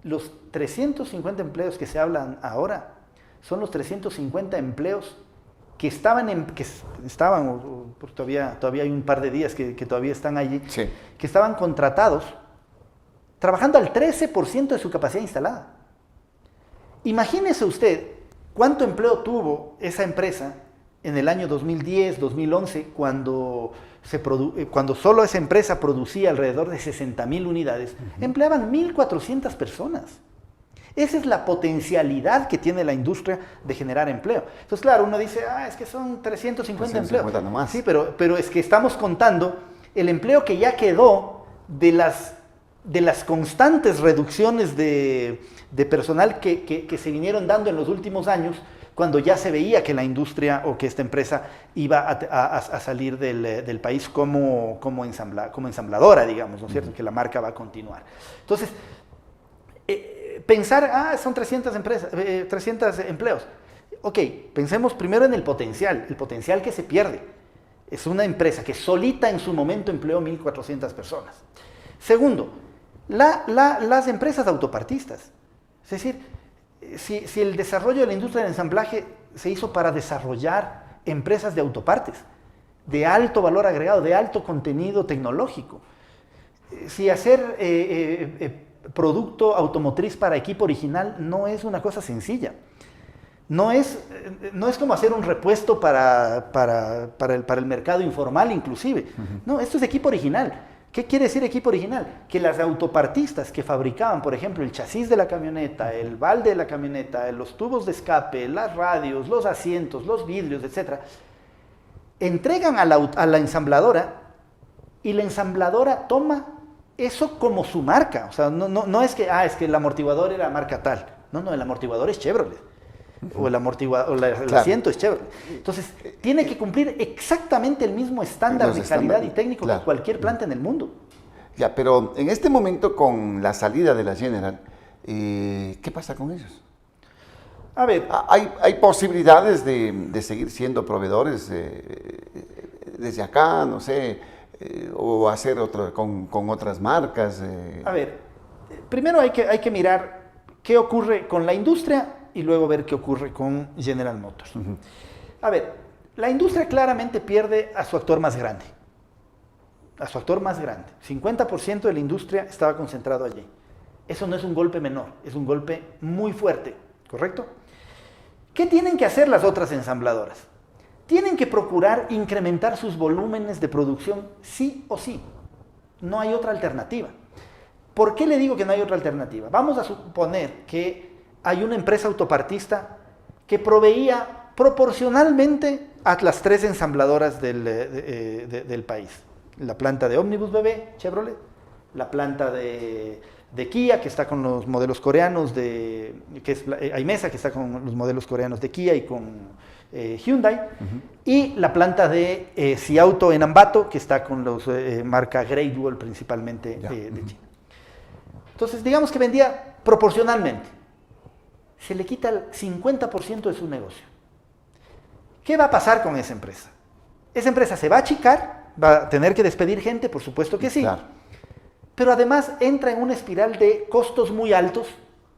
los 350 empleos que se hablan ahora son los 350 empleos que estaban, porque todavía hay un par de días que todavía están allí, sí, que estaban contratados trabajando al 13% de su capacidad instalada. Imagínese usted cuánto empleo tuvo esa empresa en el año 2010, 2011, cuando solo esa empresa producía alrededor de 60.000 unidades, empleaban 1.400 personas. Esa es la potencialidad que tiene la industria de generar empleo. Entonces, claro, uno dice, es que son 350 empleos. Nomás. Sí, pero es que estamos contando el empleo que ya quedó de las constantes reducciones de personal que se vinieron dando en los últimos años, cuando ya se veía que la industria o que esta empresa iba a salir del país como ensambladora, digamos, ¿no es cierto? Que la marca va a continuar. Entonces, pensar, son 300 empleos. Ok, pensemos primero en el potencial que se pierde. Es una empresa que solita en su momento empleó 1.400 personas. Segundo, las empresas autopartistas. Es decir, si el desarrollo de la industria del ensamblaje se hizo para desarrollar empresas de autopartes, de alto valor agregado, de alto contenido tecnológico, si hacer producto automotriz para equipo original no es una cosa sencilla. No es como hacer un repuesto para el mercado informal inclusive. No, esto es equipo original. ¿Qué quiere decir equipo original? Que las autopartistas que fabricaban, por ejemplo, el chasis de la camioneta, el balde de la camioneta, los tubos de escape, las radios, los asientos, los vidrios, etc., entregan a la ensambladora y la ensambladora toma eso como su marca. O sea, no es que el amortiguador era marca tal. No, el amortiguador es Chevrolet. O el asiento es Chevrolet. Entonces, tiene que cumplir exactamente el mismo estándar de calidad y técnico que cualquier planta en el mundo. Ya, pero en este momento, con la salida de la General, ¿qué pasa con ellos? A ver, ¿Hay posibilidades de seguir siendo proveedores desde acá, no sé, o hacer con otras marcas? A ver, primero hay que mirar qué ocurre con la industria y luego ver qué ocurre con General Motors. A ver, la industria claramente pierde a su actor más grande. 50% de la industria estaba concentrado allí. Eso no es un golpe menor, es un golpe muy fuerte, ¿correcto? ¿Qué tienen que hacer las otras ensambladoras? Tienen que procurar incrementar sus volúmenes de producción sí o sí. No hay otra alternativa. ¿Por qué le digo que no hay otra alternativa? Vamos a suponer que hay una empresa autopartista que proveía proporcionalmente a las 3 ensambladoras del país. La planta de Omnibus BB, Chevrolet, la planta de Kia, que está con los modelos coreanos, Aimesa, que está con los modelos coreanos de Kia y con Hyundai, y la planta de Ciauto en Ambato, que está con los marca Great Wall principalmente de China. Entonces, digamos que vendía proporcionalmente. Se le quita el 50% de su negocio. ¿Qué va a pasar con esa empresa? Esa empresa se va a achicar, va a tener que despedir gente, por supuesto que sí, claro, pero además entra en una espiral de costos muy altos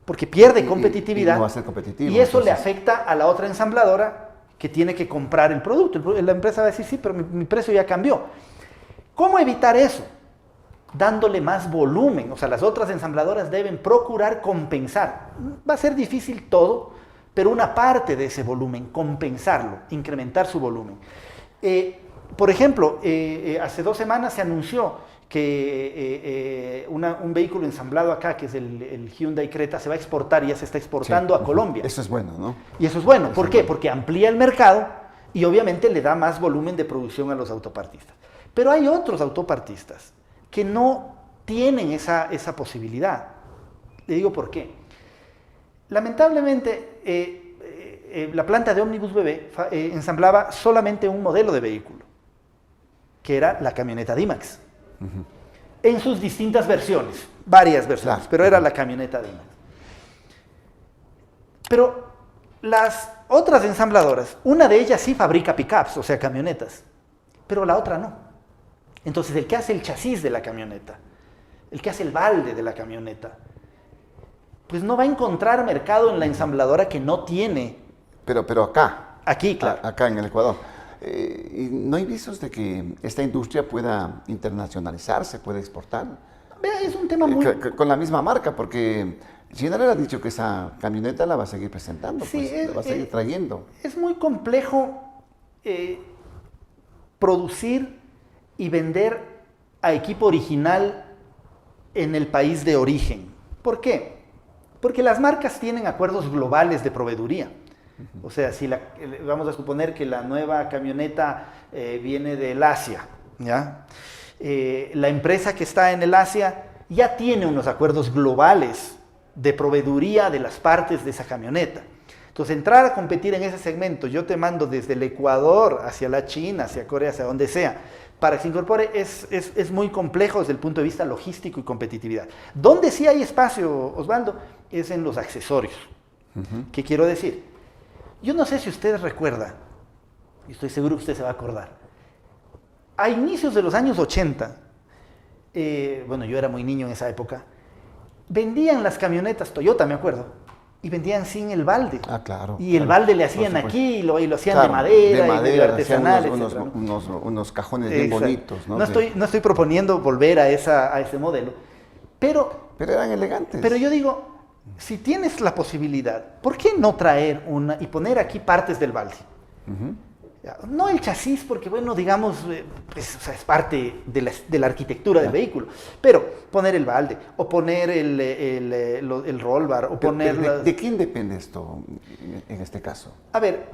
porque pierde competitividad y no va a ser competitivo, y eso le afecta a la otra ensambladora que tiene que comprar el producto. La empresa va a decir, sí, pero mi precio ya cambió. ¿Cómo evitar eso? dándole más volumen. O sea, las otras ensambladoras deben procurar compensar. Va a ser difícil todo, pero una parte de ese volumen, compensarlo, incrementar su volumen. Por ejemplo, hace 2 semanas se anunció que un vehículo ensamblado acá, que es el Hyundai Creta, se va a exportar y ya se está exportando a Colombia. Eso es bueno, ¿no? Y eso es bueno. ¿Por qué? Porque amplía el mercado y obviamente le da más volumen de producción a los autopartistas. Pero hay otros autopartistas que no tienen esa posibilidad. Le digo por qué. Lamentablemente, la planta de Omnibus BB ensamblaba solamente un modelo de vehículo, que era la camioneta D-Max. En sus distintas versiones, varias versiones, Claro. pero era la camioneta D-Max. Pero las otras ensambladoras, una de ellas sí fabrica pickups, o sea, camionetas, pero la otra no. Entonces, el que hace el chasis de la camioneta, el que hace el balde de la camioneta, pues no va a encontrar mercado en la ensambladora que no tiene. Pero acá. Aquí, claro. Acá en el Ecuador. ¿Y no hay visos de que esta industria pueda internacionalizarse, pueda exportar? Vea, es un tema muy... Con la misma marca, porque General ha dicho que esa camioneta la va a seguir presentando, Sí, pues, la va a seguir trayendo. Es muy complejo producir y vender a equipo original en el país de origen. ¿Por qué? Porque las marcas tienen acuerdos globales de proveeduría. O sea, si vamos a suponer que la nueva camioneta viene del Asia, ¿ya? La empresa que está en el Asia ya tiene unos acuerdos globales de proveeduría de las partes de esa camioneta. Entonces, entrar a competir en ese segmento, yo te mando desde el Ecuador hacia la China, hacia Corea, hacia donde sea, para que se incorpore, es muy complejo desde el punto de vista logístico y competitividad. Donde sí hay espacio, Osvaldo, es en los accesorios. ¿Qué quiero decir? Yo no sé si usted recuerda, y estoy seguro que usted se va a acordar, a inicios de los años 80, bueno, yo era muy niño en esa época, vendían las camionetas Toyota, me acuerdo, y vendían sin el balde. Ah, claro. Y el balde le hacían aquí, y lo hacían Claro, de madera, y medio hacían artesanal, unos cajones bien bonitos, ¿no? No estoy proponiendo volver a ese modelo, pero eran elegantes. Pero yo digo, si tienes la posibilidad, ¿por qué no traer una y poner aquí partes del balde? No el chasis, porque bueno, digamos, es parte de la arquitectura del vehículo, pero poner el balde, o poner el roll bar, o poner... ¿De quién depende esto en este caso? A ver,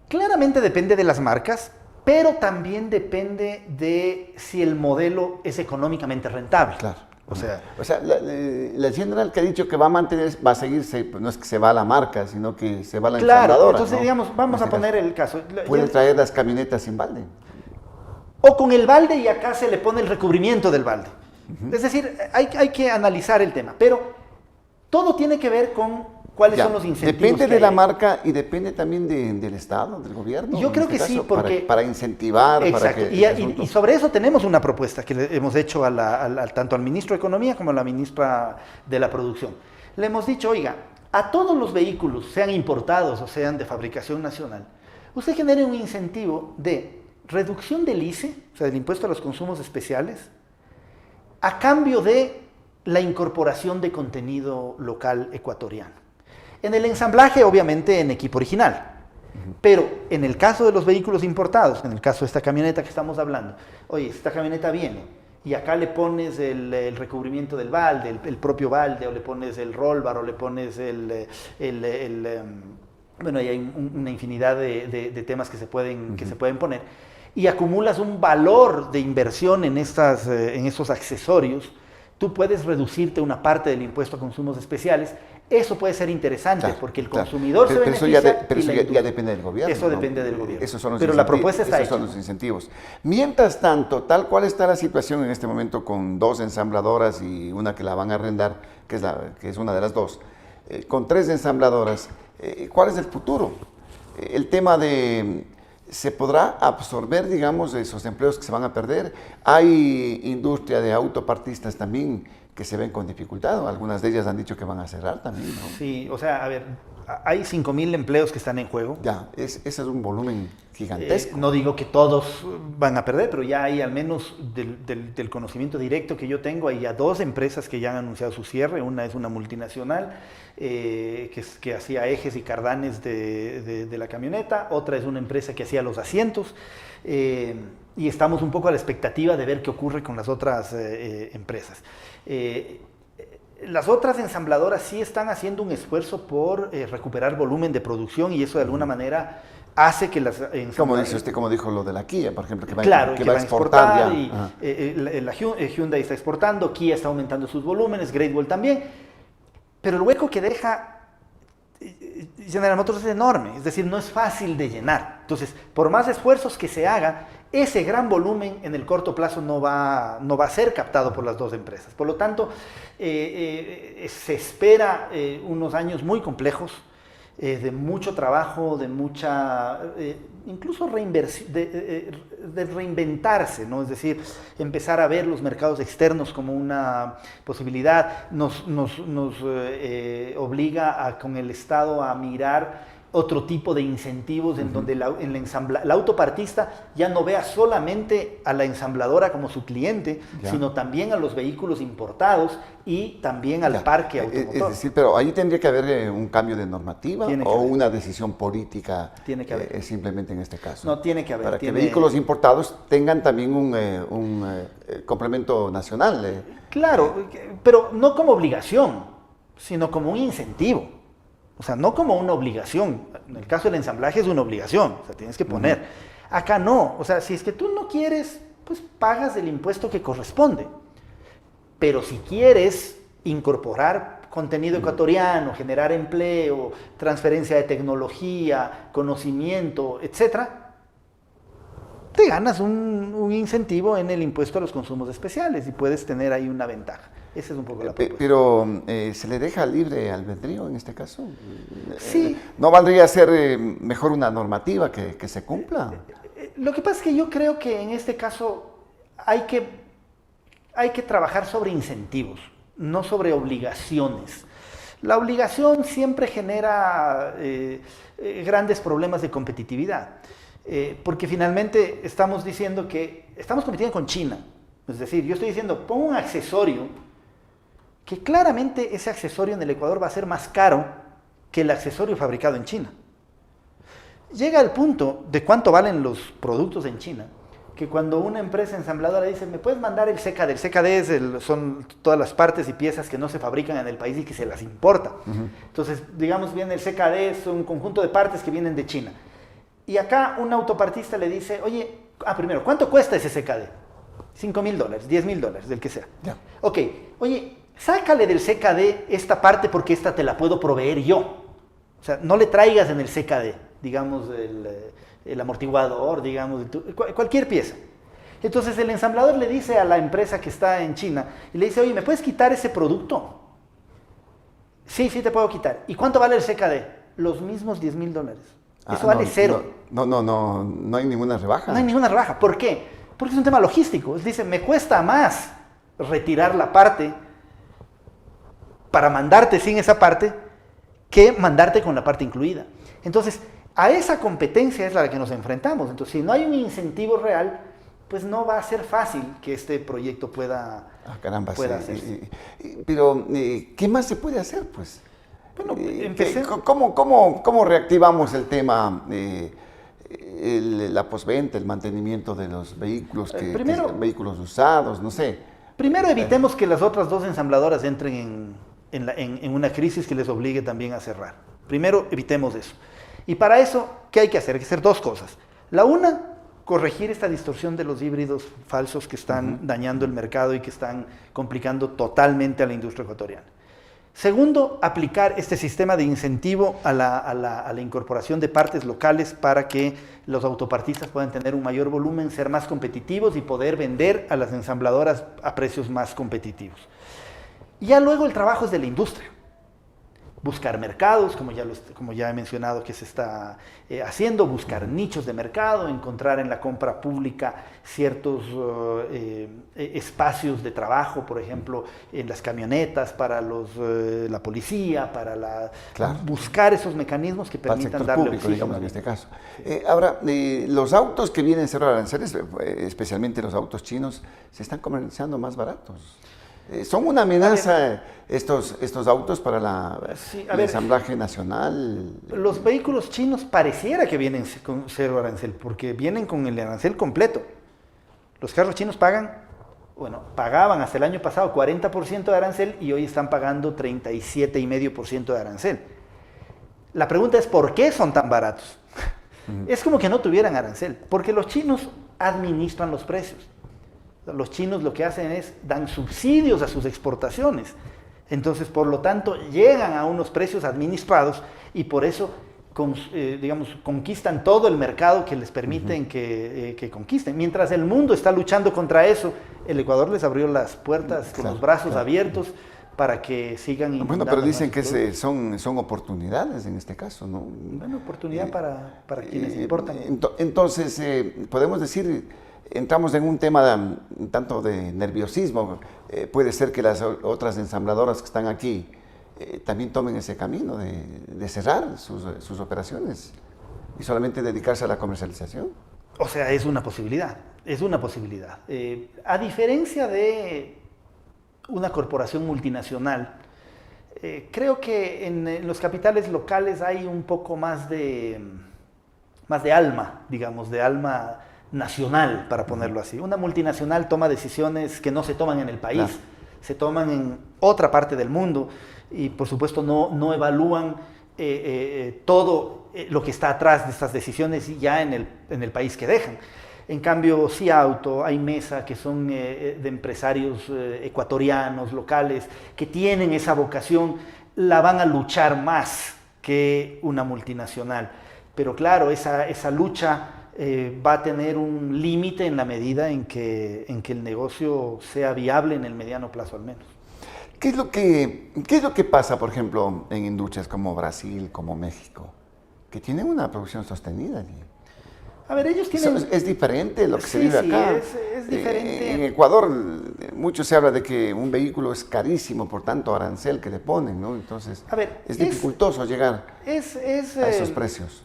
claramente depende de las marcas, pero también depende de si el modelo es económicamente rentable. Claro. O sea, la General que ha dicho que va a mantener, va a seguirse, pues no es que se va a la marca, sino que se va a la claro, ensambladora, entonces ¿no? digamos, vamos En a este poner el caso. Pueden traer las camionetas sin balde. O con el balde y acá se le pone el recubrimiento del balde. Es decir, hay que analizar el tema, pero todo tiene que ver con cuáles son los incentivos. Depende que de hay la ahí. marca y depende también del Estado, del gobierno. Yo en creo este que sí, caso, porque... Para incentivar, para Exacto, que... y sobre eso tenemos una propuesta que le hemos hecho tanto al ministro de Economía como a la ministra de la Producción. Le hemos dicho, oiga, a todos los vehículos, sean importados o sean de fabricación nacional, usted genere un incentivo de reducción del ICE, o sea, del impuesto a los consumos especiales, a cambio de la incorporación de contenido local ecuatoriano. En el ensamblaje, obviamente, en equipo original. Pero en el caso de los vehículos importados, en el caso de esta camioneta que estamos hablando, oye, esta camioneta viene y acá le pones el recubrimiento del balde, el propio balde, o le pones el roll bar, o le pones bueno, ahí hay una infinidad de temas que se pueden poner, y acumulas un valor de inversión en esos accesorios, tú puedes reducirte una parte del impuesto a consumos especiales. Eso puede ser interesante, Claro, porque el claro. consumidor se beneficia. Pero eso ya depende del gobierno. Eso depende del gobierno. Esos son los pero la propuesta está esos hecha. son los incentivos. Mientras tanto, tal cual está la situación en este momento con 2 ensambladoras y una que la van a arrendar, que es una de las 2, con 3 ensambladoras, ¿cuál es el futuro? El tema de... ¿Se podrá absorber, digamos, esos empleos que se van a perder? Hay industria de autopartistas también que se ven con dificultad. Algunas de ellas han dicho que van a cerrar también, ¿no? Sí, o sea, a ver, hay 5.000 empleos que están en juego. Ya, ese es un volumen gigantesco. No digo que todos van a perder, pero ya hay al menos del conocimiento directo que yo tengo, hay ya 2 empresas que ya han anunciado su cierre. Una es una multinacional que hacía ejes y cardanes de la camioneta, otra es una empresa que hacía los asientos, y estamos un poco a la expectativa de ver qué ocurre con las otras empresas. Las otras ensambladoras sí están haciendo un esfuerzo por recuperar volumen de producción, y eso de alguna manera hace que las ensambladoras... Como dice usted, como dijo lo de la Kia, por ejemplo, que va, claro, que va a exportar ya. Y, Hyundai está exportando, Kia está aumentando sus volúmenes, Great Wall también, pero el hueco que deja General Motors es enorme, es decir, no es fácil de llenar. Entonces, por más esfuerzos que se haga, ese gran volumen en el corto plazo no va a ser captado por las 2 empresas. Por lo tanto, se espera unos años muy complejos, de mucho trabajo, de mucha, incluso de reinventarse, ¿no? Es decir, empezar a ver los mercados externos como una posibilidad, nos obliga con el Estado a mirar otro tipo de incentivos en donde la autopartista ya no vea solamente a la ensambladora como su cliente, sino también a los vehículos importados y también al parque automotor. Es decir, pero ahí tendría que haber un cambio de normativa o una decisión política. Tiene que haber. Simplemente en este caso. No, tiene que haber. Para que vehículos importados tengan también un complemento nacional. Claro, pero no como obligación, sino como un incentivo. O sea, no como una obligación. En el caso del ensamblaje es una obligación, o sea, tienes que poner. Acá no, o sea, si es que tú no quieres, pues pagas el impuesto que corresponde. Pero si quieres incorporar contenido ecuatoriano, generar empleo, transferencia de tecnología, conocimiento, etcétera, te ganas un incentivo en el impuesto a los consumos especiales y puedes tener ahí una ventaja. Esa es un poco la propuesta. Pero ¿se le deja libre albedrío en este caso? Sí. ¿No valdría ser mejor una normativa que se cumpla? Lo que pasa es que yo creo que en este caso hay que trabajar sobre incentivos, no sobre obligaciones. La obligación siempre genera grandes problemas de competitividad, porque finalmente estamos diciendo que estamos compitiendo con China. Es decir, yo estoy diciendo, pon un accesorio que claramente ese accesorio en el Ecuador va a ser más caro que el accesorio fabricado en China. Llega al punto de cuánto valen los productos en China, que cuando una empresa ensambladora dice, ¿me puedes mandar el CKD? El CKD son todas las partes y piezas que no se fabrican en el país y que se las importa. Entonces, digamos, viene el CKD, es un conjunto de partes que vienen de China. Y acá un autopartista le dice, oye, primero, ¿cuánto cuesta ese CKD? $5.000, $10.000, del que sea. Ya. Ok, oye, sácale del CKD esta parte porque esta te la puedo proveer yo. O sea, no le traigas en el CKD, digamos, el amortiguador, digamos, cualquier pieza. Entonces el ensamblador le dice a la empresa que está en China, y le dice, oye, ¿me puedes quitar ese producto? Sí, sí te puedo quitar. ¿Y cuánto vale el CKD? Los mismos $10.000. Eso vale cero. No hay ninguna rebaja. No hay ninguna rebaja. ¿Por qué? Porque es un tema logístico. Dice, me cuesta más retirar la parte para mandarte sin esa parte que mandarte con la parte incluida. Entonces, a esa competencia es la que nos enfrentamos. Entonces, si no hay un incentivo real, pues no va a ser fácil que este proyecto pueda hacerse. Pero, ¿qué más se puede hacer, pues? Bueno, ¿Cómo reactivamos el tema, la postventa, el mantenimiento de los vehículos, vehículos usados, no sé? Primero evitemos que las otras 2 ensambladoras entren en una crisis que les obligue también a cerrar. Primero evitemos eso. Y para eso, ¿qué hay que hacer? Hay que hacer 2 cosas. La una, corregir esta distorsión de los híbridos falsos que están dañando el mercado y que están complicando totalmente a la industria ecuatoriana. Segundo, aplicar este sistema de incentivo a la incorporación de partes locales para que los autopartistas puedan tener un mayor volumen, ser más competitivos y poder vender a las ensambladoras a precios más competitivos. Y ya luego el trabajo es de la industria. buscar mercados, como ya he mencionado que se está haciendo, buscar nichos de mercado, encontrar en la compra pública ciertos espacios de trabajo, por ejemplo, en las camionetas, para la policía, Claro. buscar esos mecanismos que Para el permitan sector darle público, oxígeno. digamos, en este caso. Ahora, los autos que vienen cero aranceles, especialmente los autos chinos, se están comercializando más baratos. ¿Son una amenaza estos autos para Sí, el ensamblaje nacional? Los vehículos chinos pareciera que vienen con cero arancel, porque vienen con el arancel completo. Los carros chinos pagaban hasta el año pasado 40% de arancel y hoy están pagando 37,5% de arancel. La pregunta es, ¿por qué son tan baratos? Es como que no tuvieran arancel, porque los chinos administran los precios. Los chinos lo que hacen es dan subsidios a sus exportaciones. Entonces, por lo tanto, llegan a unos precios administrados y por eso, conquistan todo el mercado que les permiten que conquisten. Mientras el mundo está luchando contra eso, el Ecuador les abrió las puertas con los brazos abiertos para que sigan Bueno, inundando pero dicen nuestro que producto. son oportunidades en este caso, ¿no? Bueno, oportunidad para quienes importan. Entonces, podemos decir, entramos en un tema tanto de nerviosismo. Puede ser que las otras ensambladoras que están aquí también tomen ese camino de cerrar sus operaciones y solamente dedicarse a la comercialización. O sea, es una posibilidad, es una posibilidad. A diferencia de una corporación multinacional, creo que en los capitales locales hay un poco más de alma, digamos, de alma nacional, para ponerlo así. Una multinacional toma decisiones que no se toman en el país, Claro. se toman en otra parte del mundo y por supuesto no evalúan todo lo que está atrás de estas decisiones ya en el país que dejan. En cambio, sí Auto, hay Mesa, que son de empresarios ecuatorianos, locales, que tienen esa vocación, la van a luchar más que una multinacional. Pero claro, esa lucha va a tener un límite en la medida en que el negocio sea viable en el mediano plazo al menos. ¿Qué es lo que pasa, por ejemplo, en industrias como Brasil, como México, que tienen una producción sostenida allí? A ver, ellos tienen... Es diferente lo que se Sí, vive sí, acá. es diferente. En Ecuador, mucho se habla de que un vehículo es carísimo por tanto arancel que le ponen, ¿no? Entonces, A ver, es dificultoso llegar a esos precios.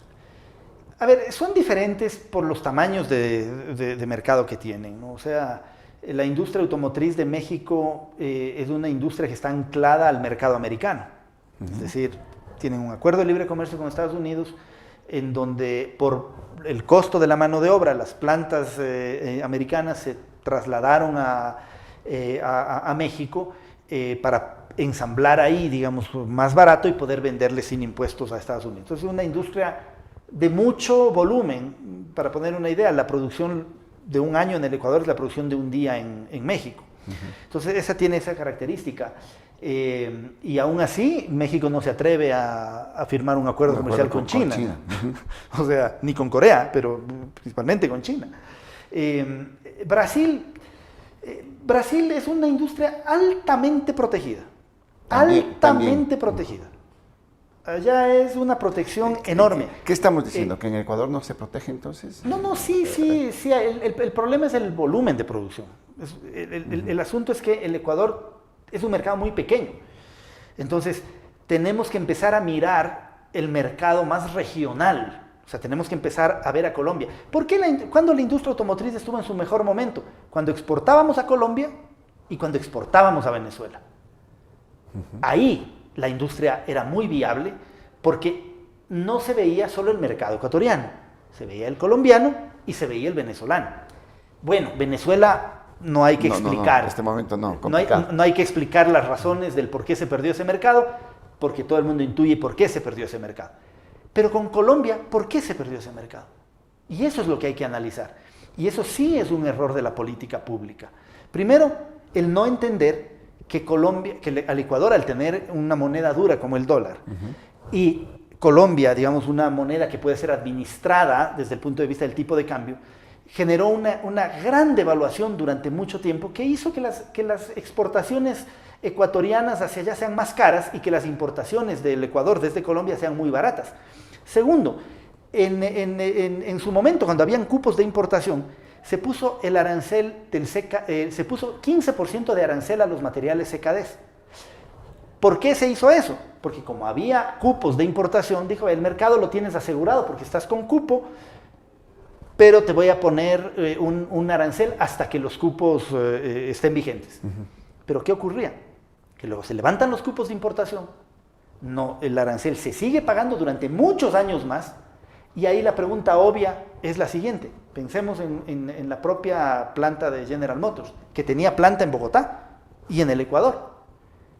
A ver, son diferentes por los tamaños de mercado que tienen, ¿no? O sea, la industria automotriz de México es una industria que está anclada al mercado americano. Es decir, tienen un acuerdo de libre comercio con Estados Unidos en donde por el costo de la mano de obra las plantas americanas se trasladaron a México para ensamblar ahí, digamos, más barato y poder venderle sin impuestos a Estados Unidos. Entonces es una industria de mucho volumen. Para poner una idea, la producción de un año en el Ecuador es la producción de un día en México. Entonces esa tiene esa característica. Y aún así, México no se atreve a firmar un acuerdo comercial con China. O sea, ni con Corea, pero principalmente con China. Brasil es una industria altamente protegida. Altamente protegida. Allá es una protección enorme. ¿Qué estamos diciendo? ¿Que en Ecuador no se protege entonces? No, sí. El problema es el volumen de producción. El asunto es que el Ecuador es un mercado muy pequeño. Entonces, tenemos que empezar a mirar el mercado más regional. O sea, tenemos que empezar a ver a Colombia. ¿Por qué cuando la industria automotriz estuvo en su mejor momento? Cuando exportábamos a Colombia y cuando exportábamos a Venezuela. Ahí la industria era muy viable porque no se veía solo el mercado ecuatoriano, se veía el colombiano y se veía el venezolano. Bueno, Venezuela no hay que explicar. En este momento no, no hay que explicar las razones del por qué se perdió ese mercado, porque todo el mundo intuye por qué se perdió ese mercado. Pero con Colombia, ¿por qué se perdió ese mercado? Y eso es lo que hay que analizar. Y eso sí es un error de la política pública. Primero, el no entender que al Ecuador, al tener una moneda dura como el dólar, y Colombia, digamos, una moneda que puede ser administrada desde el punto de vista del tipo de cambio, generó una gran devaluación durante mucho tiempo que hizo que las exportaciones ecuatorianas hacia allá sean más caras y que las importaciones del Ecuador desde Colombia sean muy baratas. Segundo, en su momento, cuando habían cupos de importación, se puso el arancel del se puso 15% de arancel a los materiales CKDs. ¿Por qué se hizo eso? Porque como había cupos de importación, dijo, el mercado lo tienes asegurado porque estás con cupo, pero te voy a poner un arancel hasta que los cupos estén vigentes. Pero ¿qué ocurría? Que luego se levantan los cupos de importación, no, el arancel se sigue pagando durante muchos años más, y ahí la pregunta obvia es la siguiente. Pensemos en la propia planta de General Motors, que tenía planta en Bogotá y en el Ecuador.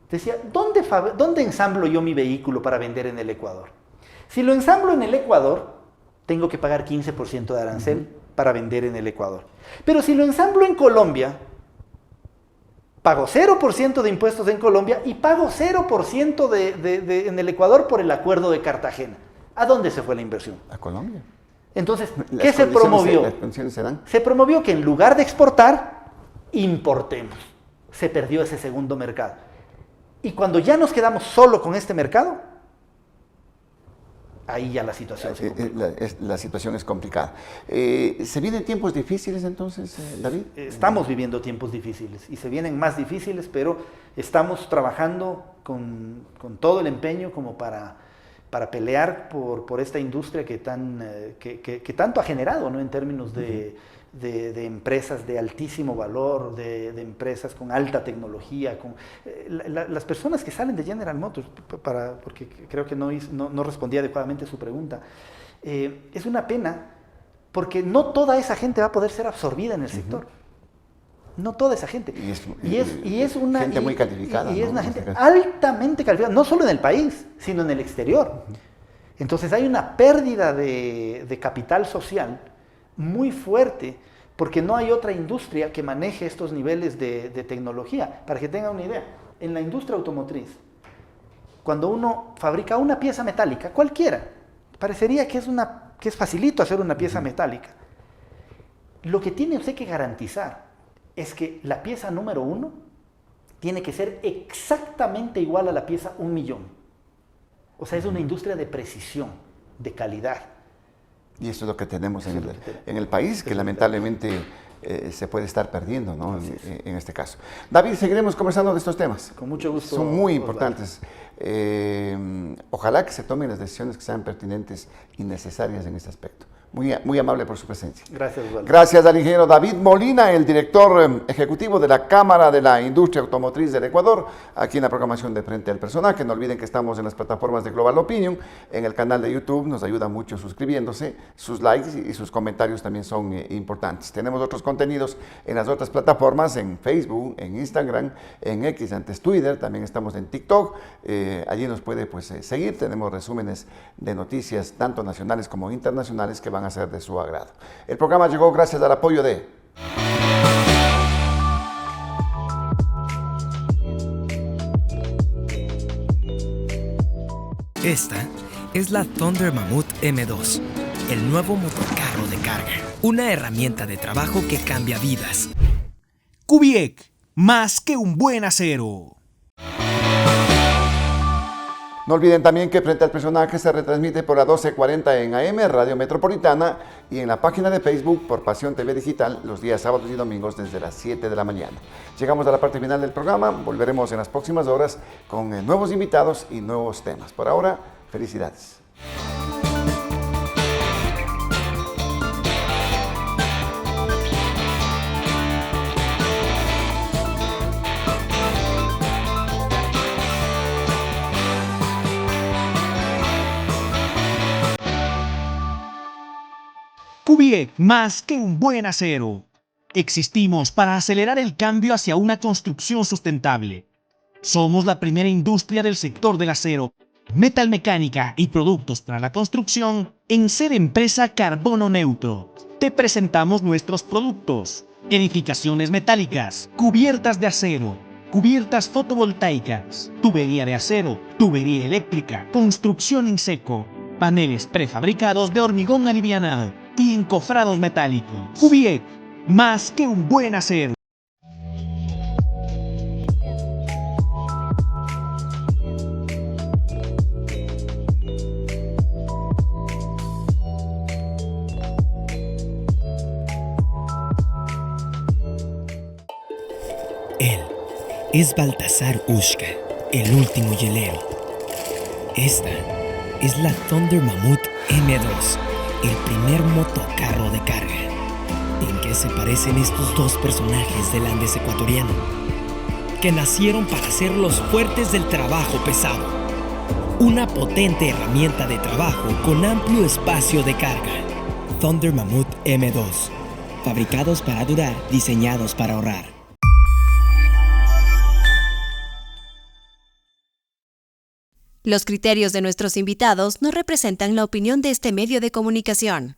Decía, ¿dónde ensamblo yo mi vehículo para vender en el Ecuador? Si lo ensamblo en el Ecuador, tengo que pagar 15% de arancel para vender en el Ecuador. Pero si lo ensamblo en Colombia, pago 0% de impuestos en Colombia y pago 0% en el Ecuador por el acuerdo de Cartagena. ¿A dónde se fue la inversión? A Colombia. Entonces, ¿qué se promovió? Las condiciones se dan. Se promovió que en lugar de exportar, importemos. Se perdió ese segundo mercado. Y cuando ya nos quedamos solo con este mercado, ahí ya la situación se complica. La situación es complicada. ¿Se vienen tiempos difíciles entonces, David? Estamos viviendo tiempos difíciles y se vienen más difíciles, pero estamos trabajando con todo el empeño como para pelear por esta industria que tanto ha generado, ¿no? En términos de empresas de altísimo valor, de empresas con alta tecnología, las personas que salen de General Motors, porque creo que no respondí adecuadamente a su pregunta, es una pena porque no toda esa gente va a poder ser absorbida en el sector. No toda esa gente. Y es una gente muy calificada. Y es una gente altamente calificada, no solo en el país, sino en el exterior. Entonces hay una pérdida de capital social muy fuerte, porque no hay otra industria que maneje estos niveles de tecnología. Para que tengan una idea, en la industria automotriz, cuando uno fabrica una pieza metálica, cualquiera, parecería que es facilito hacer una pieza metálica. Lo que tiene usted que garantizar es que la pieza número 1 tiene que ser exactamente igual a la pieza 1.000.000. O sea, es una industria de precisión, de calidad. Y eso es lo que tenemos en el país, que lamentablemente se puede estar perdiendo, ¿no? En este caso. David, seguiremos conversando de estos temas. Con mucho gusto. Son muy importantes. Ojalá que se tomen las decisiones que sean pertinentes y necesarias en este aspecto. Muy amable por su presencia. Gracias, Osvaldo. Gracias al ingeniero David Molina, el director ejecutivo de la Cámara de la Industria Automotriz del Ecuador, aquí en la programación de Frente al Personaje. No olviden que estamos en las plataformas de Global Opinion, en el canal de YouTube. Nos ayuda mucho suscribiéndose. Sus likes y sus comentarios también son importantes. Tenemos otros contenidos en las otras plataformas, en Facebook, en Instagram, en X, antes Twitter. También estamos en TikTok. Allí nos puede seguir. Tenemos resúmenes de noticias, tanto nacionales como internacionales, que van a ser de su agrado. El programa llegó gracias al apoyo de Esta es la Thunder Mammoth M2, el nuevo motorcarro de carga. Una herramienta de trabajo que cambia vidas. Kubiec, más que un buen acero. No olviden también que Frente al Personaje se retransmite por la 1240 en AM, Radio Metropolitana, y en la página de Facebook por Pasión TV Digital los días sábados y domingos desde las 7 de la mañana. Llegamos a la parte final del programa, volveremos en las próximas horas con nuevos invitados y nuevos temas. Por ahora, felicidades. Kubiec, más que un buen acero. Existimos para acelerar el cambio hacia una construcción sustentable. Somos la primera industria del sector del acero, metalmecánica y productos para la construcción en ser empresa carbono neutro. Te presentamos nuestros productos: edificaciones metálicas, cubiertas de acero, cubiertas fotovoltaicas, tubería de acero, tubería eléctrica, construcción en seco, paneles prefabricados de hormigón alivianado y encofrados metálicos. Kubiec, más que un buen acero. es Baltasar Ushka, el último hielero. Esta es la Thunder Mammoth M2, el primer motocarro de carga. ¿En qué se parecen estos dos personajes del Andes ecuatoriano? Que nacieron para ser los fuertes del trabajo pesado. Una potente herramienta de trabajo con amplio espacio de carga. Thunder Mammoth M2. Fabricados para durar, diseñados para ahorrar. Los criterios de nuestros invitados no representan la opinión de este medio de comunicación.